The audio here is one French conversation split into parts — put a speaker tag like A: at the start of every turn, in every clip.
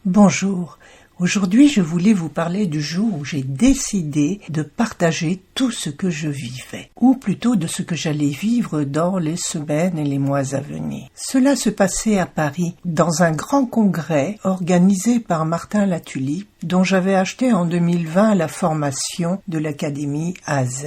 A: Bonjour, aujourd'hui je voulais vous parler du jour où j'ai décidé de partager tout ce que je vivais, ou plutôt de ce que j'allais vivre dans les semaines et les mois à venir. Cela se passait à Paris, dans un grand congrès organisé par Martin Latulippe, dont j'avais acheté en 2020 la formation de l'Académie AZ.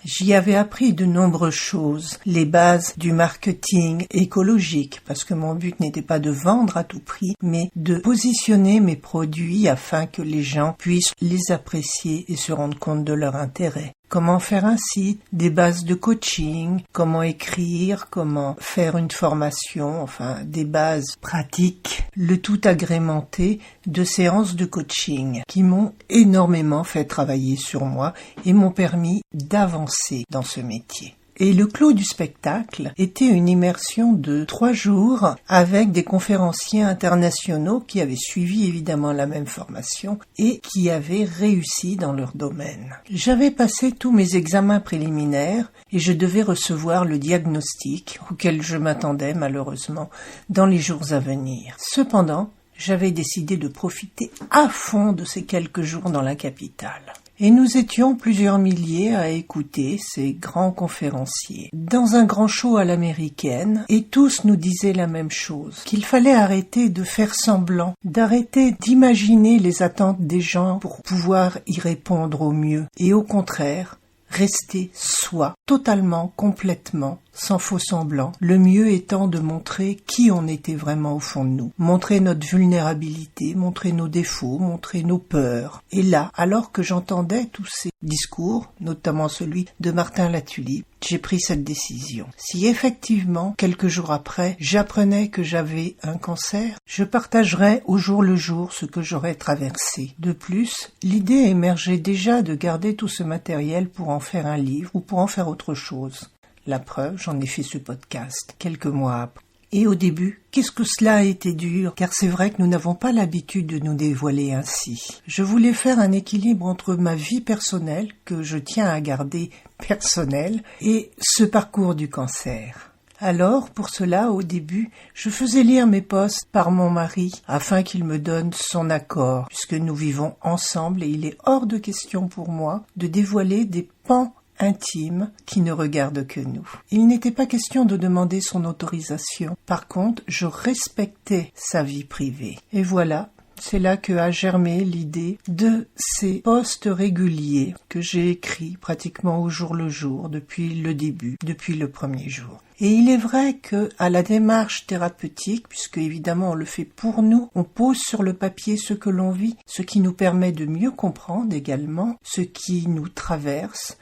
A: J'y avais appris de nombreuses choses, les bases du marketing écologique, parce que mon but n'était pas de vendre à tout prix, mais de positionner mes produits afin que les gens puissent les apprécier et se rendre compte de leur intérêt. Comment faire un site, des bases de coaching, comment écrire, comment faire une formation, enfin des bases pratiques, le tout agrémenté de séances de coaching qui m'ont énormément fait travailler sur moi et m'ont permis d'avancer dans ce métier. Et le clou du spectacle était une immersion de 3 jours avec des conférenciers internationaux qui avaient suivi évidemment la même formation et qui avaient réussi dans leur domaine. J'avais passé tous mes examens préliminaires et je devais recevoir le diagnostic auquel je m'attendais malheureusement dans les jours à venir. Cependant, j'avais décidé de profiter à fond de ces quelques jours dans la capitale. Et nous étions plusieurs milliers à écouter ces grands conférenciers dans un grand show à l'américaine, et tous nous disaient la même chose, qu'il fallait arrêter de faire semblant, d'arrêter d'imaginer les attentes des gens pour pouvoir y répondre au mieux, et au contraire, rester soi, totalement, complètement, sans faux semblant, le mieux étant de montrer qui on était vraiment au fond de nous, montrer notre vulnérabilité, montrer nos défauts, montrer nos peurs. Et là, alors que j'entendais tous ces discours, notamment celui de Martin Latulippe, j'ai pris cette décision. Si effectivement, quelques jours après, j'apprenais que j'avais un cancer, je partagerais au jour le jour ce que j'aurais traversé. De plus, l'idée émergeait déjà de garder tout ce matériel pour en faire un livre ou pour en faire autre chose. La preuve, j'en ai fait ce podcast quelques mois après. Et au début, qu'est-ce que cela a été dur, car c'est vrai que nous n'avons pas l'habitude de nous dévoiler ainsi. Je voulais faire un équilibre entre ma vie personnelle, que je tiens à garder personnelle, et ce parcours du cancer. Alors, pour cela, au début, je faisais lire mes posts par mon mari, afin qu'il me donne son accord, puisque nous vivons ensemble et il est hors de question pour moi de dévoiler des pans intime qui ne regarde que nous. Il n'était pas question de demander son autorisation. Par contre, je respectais sa vie privée. Et voilà, c'est là que a germé l'idée de ces posts réguliers que j'ai écrits pratiquement au jour le jour depuis le début, depuis le premier jour. Et il est vrai que à la démarche thérapeutique, puisque évidemment on le fait pour nous, on pose sur le papier ce que l'on vit, ce qui nous permet de mieux comprendre également ce qui nous traverse,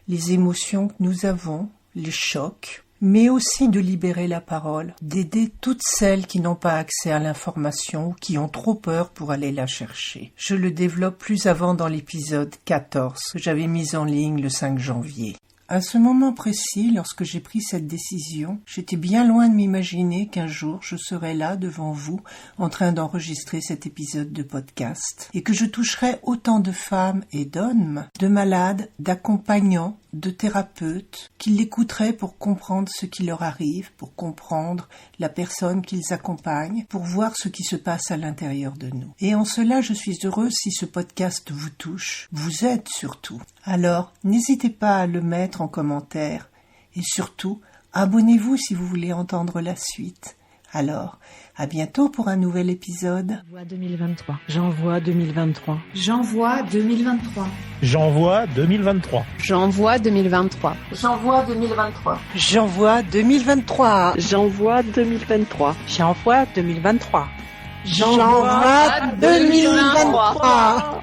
A: les émotions que nous avons, les chocs, mais aussi de libérer la parole, d'aider toutes celles qui n'ont pas accès à l'information ou qui ont trop peur pour aller la chercher. Je le développe plus avant dans l'épisode 14 que j'avais mis en ligne le 5 janvier. À ce moment précis, lorsque j'ai pris cette décision, j'étais bien loin de m'imaginer qu'un jour je serais là devant vous en train d'enregistrer cet épisode de podcast et que je toucherais autant de femmes et d'hommes, de malades, d'accompagnants, de thérapeutes, qui l'écouteraient pour comprendre ce qui leur arrive, pour comprendre la personne qu'ils accompagnent, pour voir ce qui se passe à l'intérieur de nous. Et en cela, je suis heureuse si ce podcast vous touche, vous aide surtout. Alors, n'hésitez pas à le mettre en commentaire et surtout, abonnez-vous si vous voulez entendre la suite. Alors, à bientôt pour un nouvel épisode.
B: J'envoie 2023.
C: J'envoie 2023.
D: J'envoie 2023.
C: J'envoie 2023.
E: J'envoie 2023.
A: J'envoie 2023.
B: J'envoie 2023.
E: J'envoie 2023.
A: J'envoie 2023.